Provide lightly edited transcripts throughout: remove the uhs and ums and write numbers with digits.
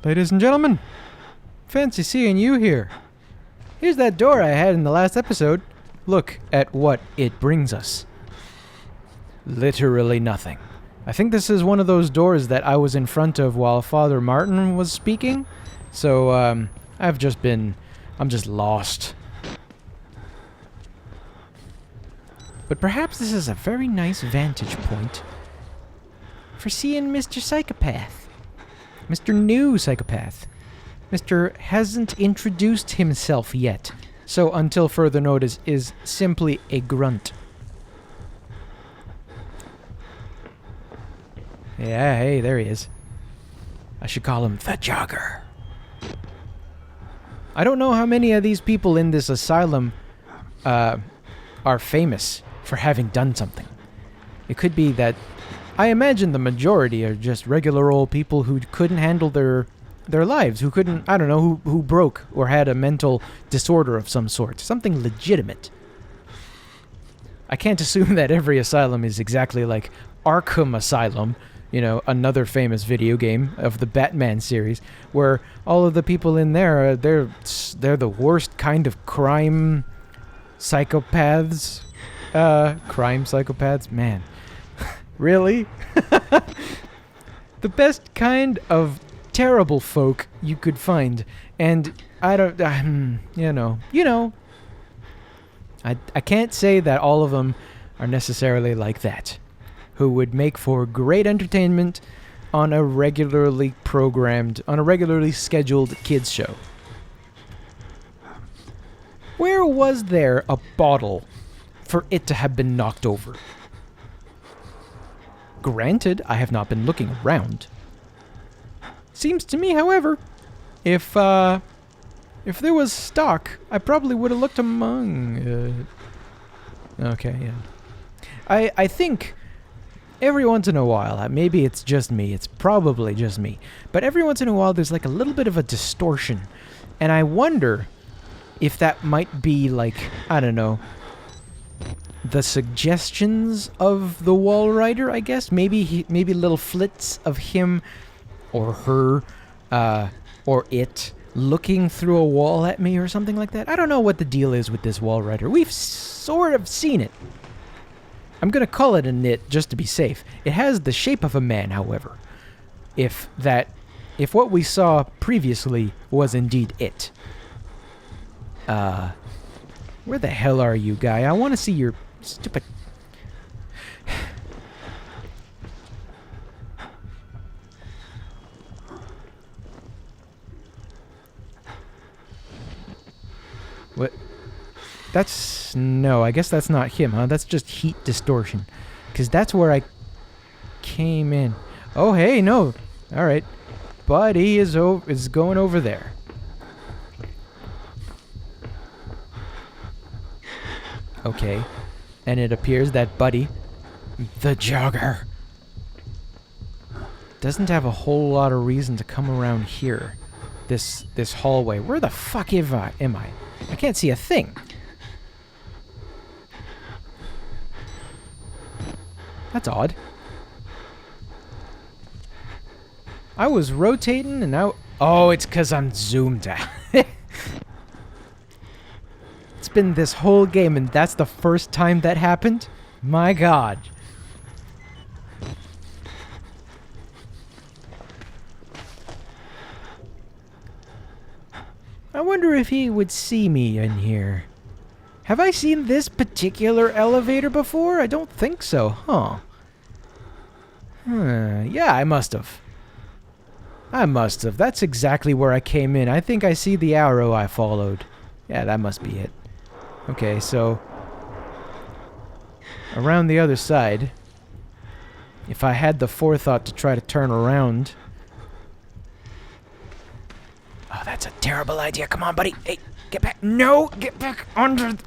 Ladies and gentlemen, fancy seeing you here. Here's that door I had in the last episode. Look at what it brings us. Literally nothing. I think this is one of those doors that I was in front of while Father Martin was speaking. So, I'm just lost. But perhaps this is a very nice vantage point for seeing Mr. Psychopath. Mr. New Psychopath. Mr. hasn't introduced himself yet, so until further notice is simply a grunt. Yeah, hey, there he is. I should call him the Jogger. I don't know how many of these people in this asylum are famous for having done something. It could be that I imagine the majority are just regular old people who couldn't handle their lives, who couldn't, I don't know, who broke or had a mental disorder of some sort, something legitimate. I can't assume that every asylum is exactly like Arkham Asylum, you know, another famous video game of the Batman series, where all of the people in there, they're the worst kind of crime psychopaths. Crime psychopaths? Man. Really? The best kind of terrible folk you could find. And I don't, you know. I can't say that all of them are necessarily like that, who would make for great entertainment on a regularly scheduled kids show. Where was there a bottle for it to have been knocked over? Granted, I have not been looking around. Seems to me, however, if there was stock, I probably would have looked among Okay, yeah. I think every once in a while, maybe it's just me, it's probably just me, but every once in a while there's like a little bit of a distortion, and I wonder if that might be like, I don't know, the suggestions of the wall rider, I guess. Maybe little flits of him or her or it looking through a wall at me or something like that. I don't know what the deal is with this wall rider. We've sort of seen it. I'm going to call it a nit just to be safe. It has the shape of a man, however. If what we saw previously was indeed it. Where the hell are you, guy? I want to see your stupid... What? No, I guess that's not him, huh? That's just heat distortion. Because that's where I came in. Oh, hey, no. Alright. Buddy is going over there. Okay. And it appears that Buddy, the Jogger, doesn't have a whole lot of reason to come around here. This hallway. Where the fuck am I? I can't see a thing. That's odd. I was rotating and now... Oh, it's because I'm zoomed out. It's been this whole game and that's the first time that happened? My God. I wonder if he would see me in here. Have I seen this particular elevator before? I don't think so, huh? Yeah, I must have. That's exactly where I came in. I think I see the arrow I followed. Yeah, that must be it. Okay, so... around the other side... if I had the forethought to try to turn around... Oh, that's a terrible idea. Come on, buddy. Hey, get back. No, get back under...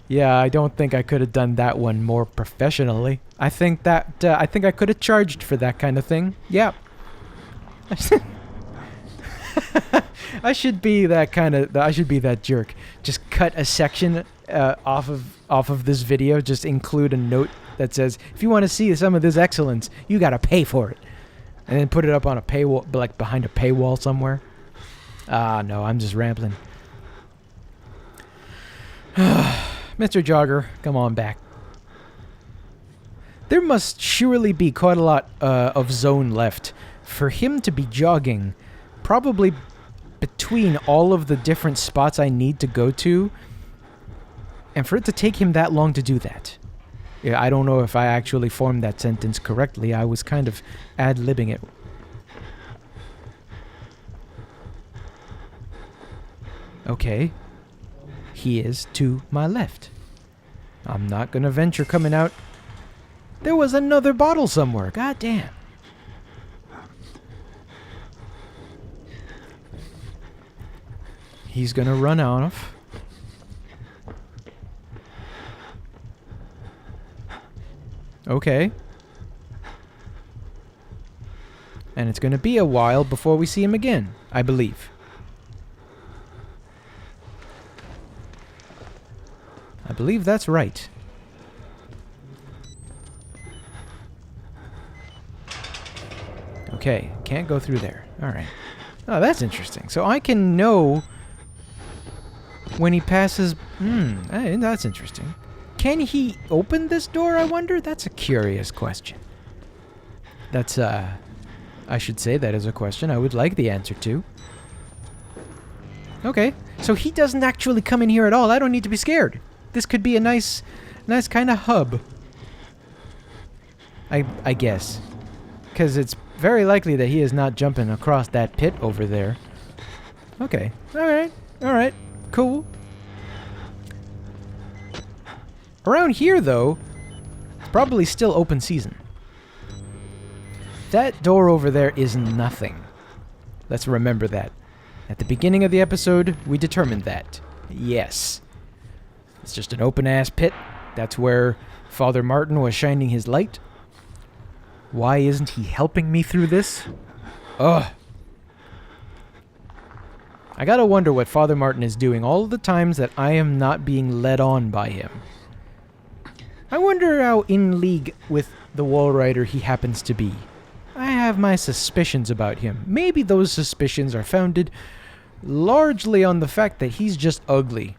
Yeah, I don't think I could have done that one more professionally. I think I could have charged for that kind of thing. Yeah. I should be that jerk. Just cut a section off of this video. Just include a note that says, if you want to see some of this excellence, you got to pay for it. And then put it up on a paywall, like behind a paywall somewhere. Ah, no, I'm just rambling. Mr. Jogger, come on back. There must surely be quite a lot of zone left for him to be jogging, probably between all of the different spots I need to go to, and for it to take him that long to do that. Yeah, I don't know if I actually formed that sentence correctly. I was kind of ad-libbing it. Okay. He is to my left. I'm not gonna venture coming out. There was another bottle somewhere. God damn. He's gonna run off. Okay. And it's gonna be a while before we see him again, I believe. I believe that's right. Okay, can't go through there. Alright. Oh, that's interesting. So I can know when he passes... that's interesting. Can he open this door, I wonder? That's a curious question. That's, I should say that is a question I would like the answer to. Okay, so he doesn't actually come in here at all. I don't need to be scared. This could be a nice kind of hub. I guess. Because it's very likely that he is not jumping across that pit over there. Okay. Alright. Cool. Around here, though, it's probably still open season. That door over there is nothing. Let's remember that. At the beginning of the episode, we determined that. Yes. It's just an open-ass pit. That's where Father Martin was shining his light. Why isn't he helping me through this? Ugh. I gotta wonder what Father Martin is doing all the times that I am not being led on by him. I wonder how in league with the Wall Rider he happens to be. I have my suspicions about him. Maybe those suspicions are founded largely on the fact that he's just ugly.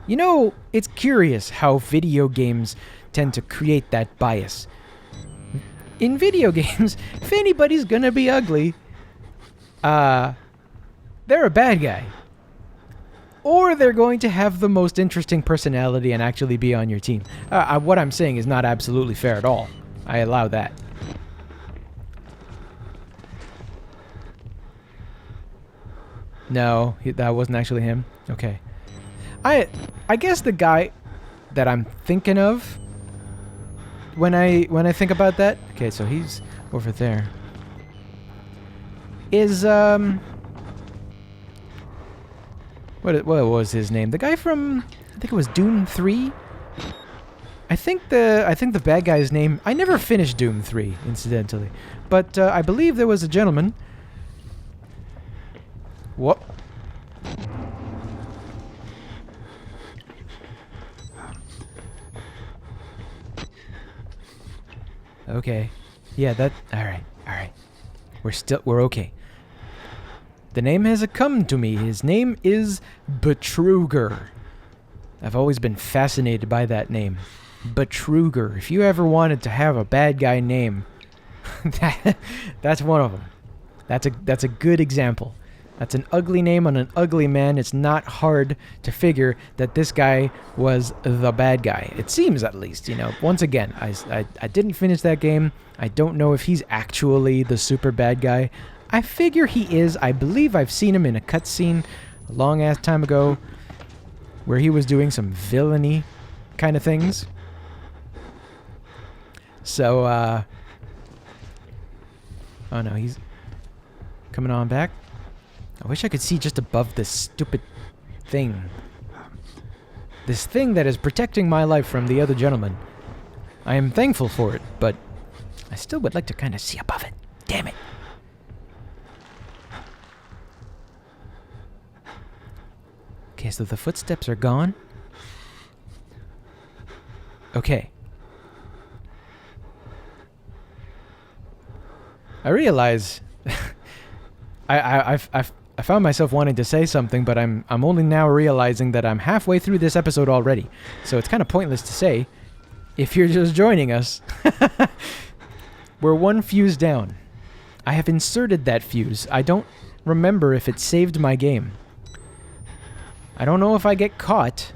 You know, it's curious how video games tend to create that bias. In video games, if anybody's gonna be ugly, they're a bad guy. Or they're going to have the most interesting personality and actually be on your team. What I'm saying is not absolutely fair at all. I allow that. No, that wasn't actually him. Okay. I guess the guy that I'm thinking of when I think about that. Okay, so he's over there. Is what was his name? The guy from, I think it was Doom 3. I think the bad guy's name. I never finished Doom 3, incidentally, but I believe there was a gentleman. What? Okay. Yeah, that... Alright. We're okay. The name has come to me. His name is Betruger. I've always been fascinated by that name. Betruger. If you ever wanted to have a bad guy name, that's one of them. That's a good example. That's an ugly name on an ugly man. It's not hard to figure that this guy was the bad guy. It seems, at least, you know. Once again, I didn't finish that game. I don't know if he's actually the super bad guy. I figure he is. I believe I've seen him in a cutscene a long-ass time ago where he was doing some villainy kind of things. So, oh no, he's coming on back. I wish I could see just above this stupid thing. This thing that is protecting my life from the other gentleman. I am thankful for it, but I still would like to kind of see above it. Damn it. Okay, so the footsteps are gone. Okay. I realize I found myself wanting to say something, but I'm only now realizing that I'm halfway through this episode already. So it's kind of pointless to say if you're just joining us. We're one fuse down. I have inserted that fuse. I don't remember if it saved my game. I don't know if I get caught.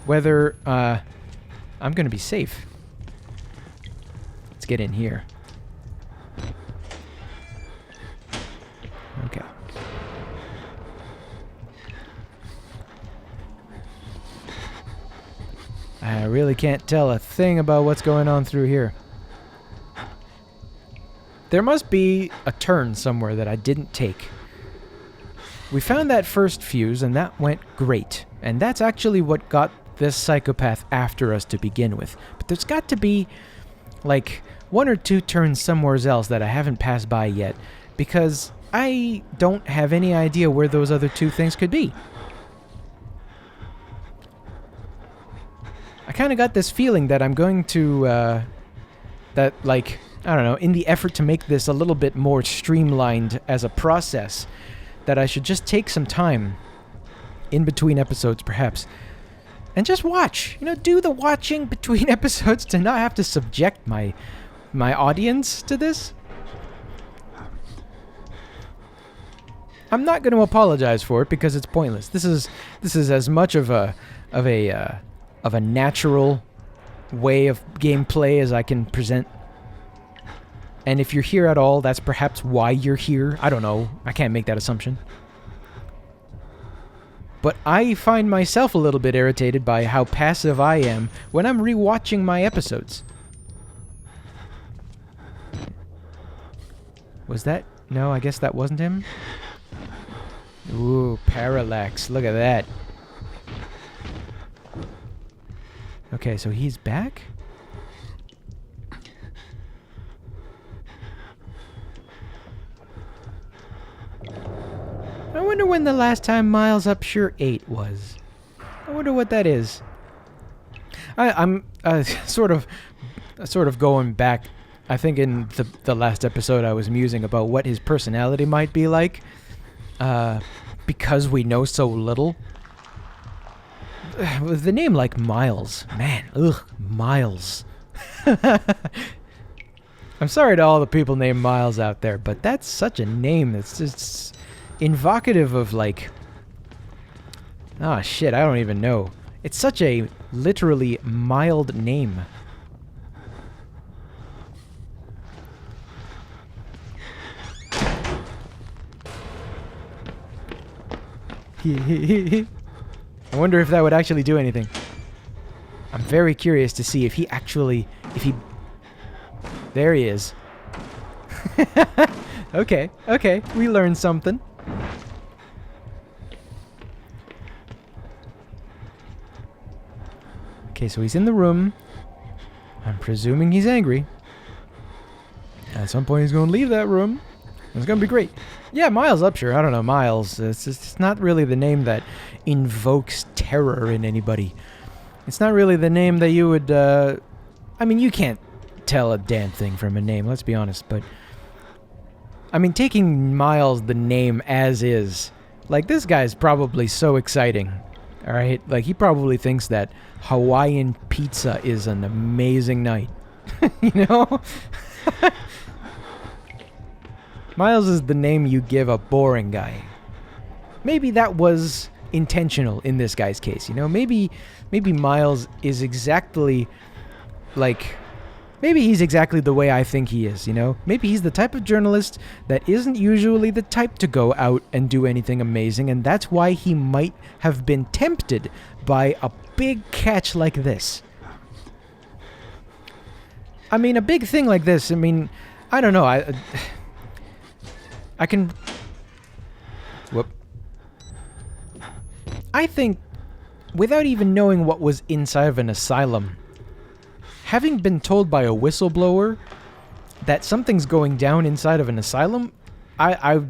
Whether I'm going to be safe. Let's get in here. Okay. I really can't tell a thing about what's going on through here. There must be a turn somewhere that I didn't take. We found that first fuse, and that went great. And that's actually what got this psychopath after us to begin with. But there's got to be, like, 1 or 2 turns somewhere else that I haven't passed by yet, because I don't have any idea where those other 2 things could be. I kind of got this feeling that I'm going to, that, like, I don't know, in the effort to make this a little bit more streamlined as a process, that I should just take some time in between episodes, perhaps, and just watch. You know, do the watching between episodes to not have to subject my audience to this. I'm not going to apologize for it because it's pointless. This is as much of a natural way of gameplay as I can present. And if you're here at all, that's perhaps why you're here. I don't know. I can't make that assumption. But I find myself a little bit irritated by how passive I am when I'm rewatching my episodes. Was that? No, I guess that wasn't him. Ooh, parallax. Look at that. Okay, so he's back? I wonder when the last time Miles Upshur ate was. I wonder what that is. I'm sort of going back. I think in the last episode I was musing about what his personality might be like, because we know so little. With the name like Miles, man, Miles. I'm sorry to all the people named Miles out there, but that's such a name that's just invocative of, like, ah, shit, I don't even know. It's such a literally mild name. I wonder if that would actually do anything. I'm very curious to see if he... There he is. Okay, we learned something. Okay, so he's in the room. I'm presuming he's angry. At some point he's going to leave that room. It's going to be great. Yeah, Miles Upshur. I don't know, Miles. It's not really the name that invokes terror in anybody. It's not really the name that you would... I mean, you can't tell a damn thing from a name, let's be honest, but... I mean, taking Miles, the name as is, like, this guy's probably so exciting, alright? Like, he probably thinks that Hawaiian pizza is an amazing night. You know? Miles is the name you give a boring guy. Maybe that was intentional in this guy's case, you know? Maybe Miles is exactly, like... Maybe he's exactly the way I think he is, you know? Maybe he's the type of journalist that isn't usually the type to go out and do anything amazing, and that's why he might have been tempted by a big catch like this. I mean, a big thing like this, I mean, I don't know, I can... Whoop. I think, without even knowing what was inside of an asylum, having been told by a whistleblower that something's going down inside of an asylum, I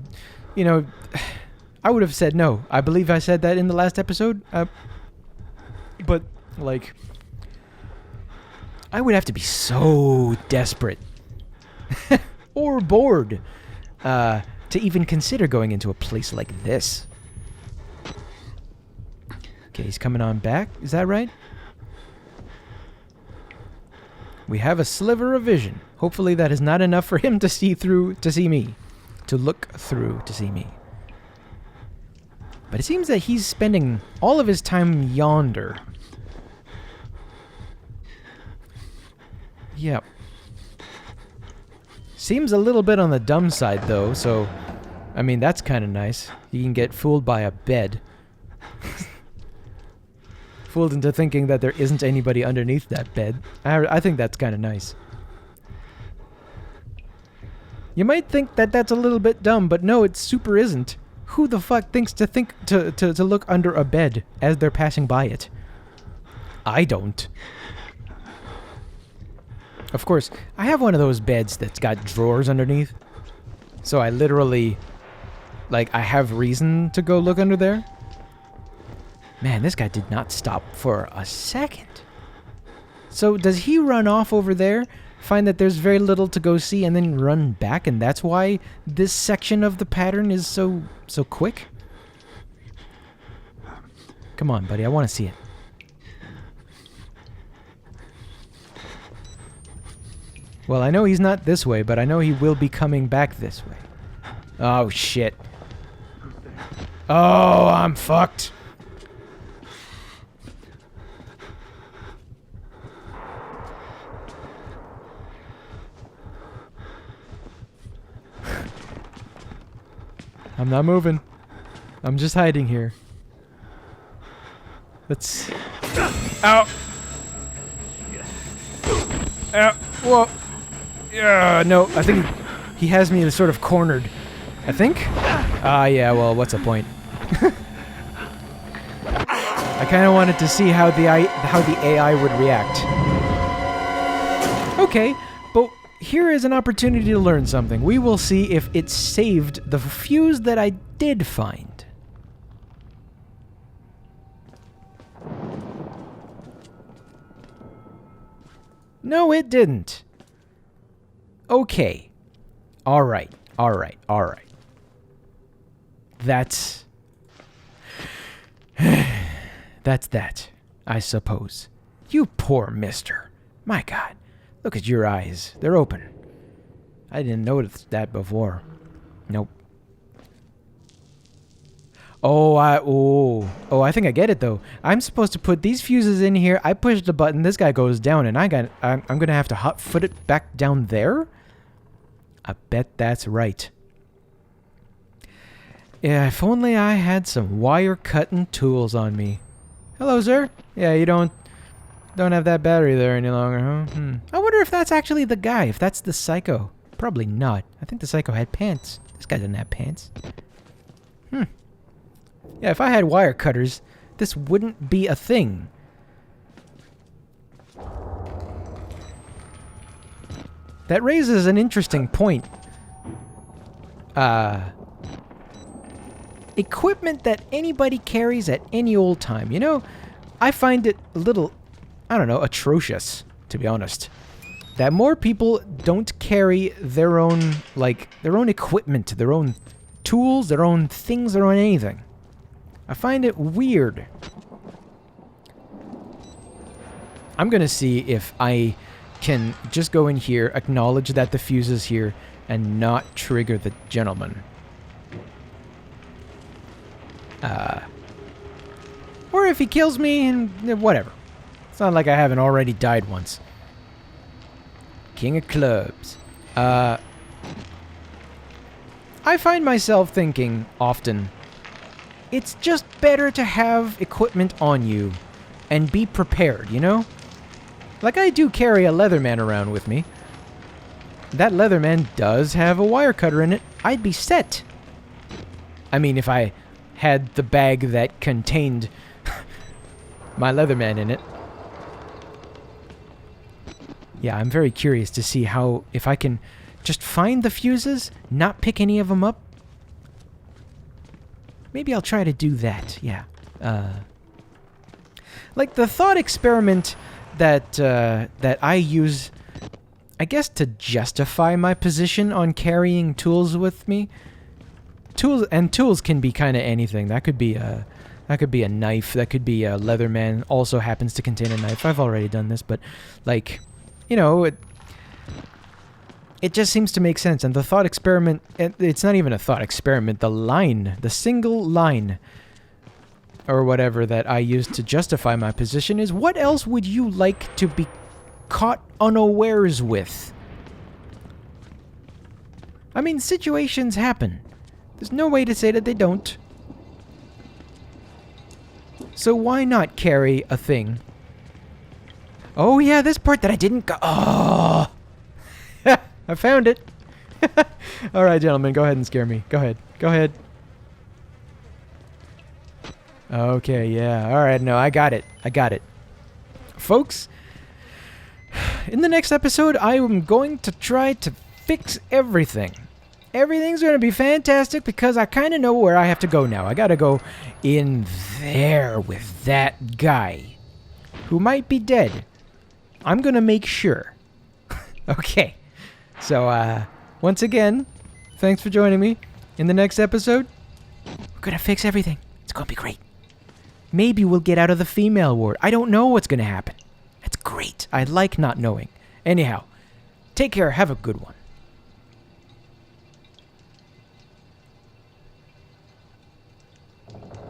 would have said no. I believe I said that in the last episode. But, like, I would have to be so desperate or bored to even consider going into a place like this. Okay, he's coming on back. Is that right? We have a sliver of vision. Hopefully that is not enough for him to see through to see me. To look through to see me. But it seems that he's spending all of his time yonder. Yep. Seems a little bit on the dumb side, though, so... I mean, that's kind of nice. You can get fooled by a bed. Fooled into thinking that there isn't anybody underneath that bed. I think that's kind of nice. You might think that that's a little bit dumb, but no, it super isn't. Who the fuck thinks to look under a bed as they're passing by it? I don't. Of course, I have one of those beds that's got drawers underneath. So I literally, like, I have reason to go look under there. Man, this guy did not stop for a second. So does he run off over there, find that there's very little to go see, and then run back, and that's why this section of the pattern is so quick? Come on, buddy, I want to see it. Well, I know he's not this way, but I know he will be coming back this way. Oh, shit. Oh, I'm fucked. I'm not moving. I'm just hiding here. Let's... Ow! Ow! Whoa! Yeah, no, I think he has me sort of cornered. I think? Yeah, well, what's the point? I kind of wanted to see how the AI would react. Okay, but here is an opportunity to learn something. We will see if it saved the fuse that I did find. No, it didn't. Okay. Alright. That's... That's that, I suppose. You poor mister. My God. Look at your eyes. They're open. I didn't notice that before. Nope. I think I get it though. I'm supposed to put these fuses in here. I push the button. This guy goes down, and I'm gonna have to hot foot it back down there. I bet that's right. Yeah, if only I had some wire cutting tools on me. Hello, sir. Yeah, you don't have that battery there any longer, huh? I wonder if that's actually the guy. If that's the psycho. Probably not. I think the psycho had pants. This guy doesn't have pants. Yeah, if I had wire cutters, this wouldn't be a thing. That raises an interesting point. Equipment that anybody carries at any old time. You know, I find it a little, I don't know, atrocious, to be honest. That more people don't carry their own, like, their own equipment, their own tools, their own things, their own anything. I find it weird. I'm gonna see if I can just go in here, acknowledge that the fuse is here, and not trigger the gentleman. Or if he kills me, and whatever. It's not like I haven't already died once. King of Clubs. I find myself thinking often, it's just better to have equipment on you and be prepared, you know? Like, I do carry a Leatherman around with me. That Leatherman does have a wire cutter in it. I'd be set. I mean, if I had the bag that contained my Leatherman in it. Yeah, I'm very curious to see how, if I can just find the fuses, not pick any of them up. Maybe I'll try to do that, yeah. Like the thought experiment that I use I guess to justify my position on carrying tools with me. Tools can be kind of anything. That could be a knife. That could be a Leatherman. Also happens to contain a knife. I've already done this, but like, you know, it just seems to make sense. And the thought experiment, it's not even a thought experiment. The single line or whatever that I use to justify my position is, what else would you like to be caught unawares with? I mean, situations happen. There's no way to say that they don't. So why not carry a thing? Oh yeah, this part that I didn't go. Oh! I found it. Alright, gentlemen, go ahead and scare me. Go ahead. Go ahead. Okay, yeah. Alright, no, I got it. I got it. Folks, in the next episode, I am going to try to fix everything. Everything's going to be fantastic because I kind of know where I have to go now. I got to go in there with that guy who might be dead. I'm going to make sure. Okay. So, once again, thanks for joining me. In the next episode, we're going to fix everything. It's going to be great. Maybe we'll get out of the female ward. I don't know what's going to happen. That's great. I like not knowing. Anyhow, take care. Have a good one.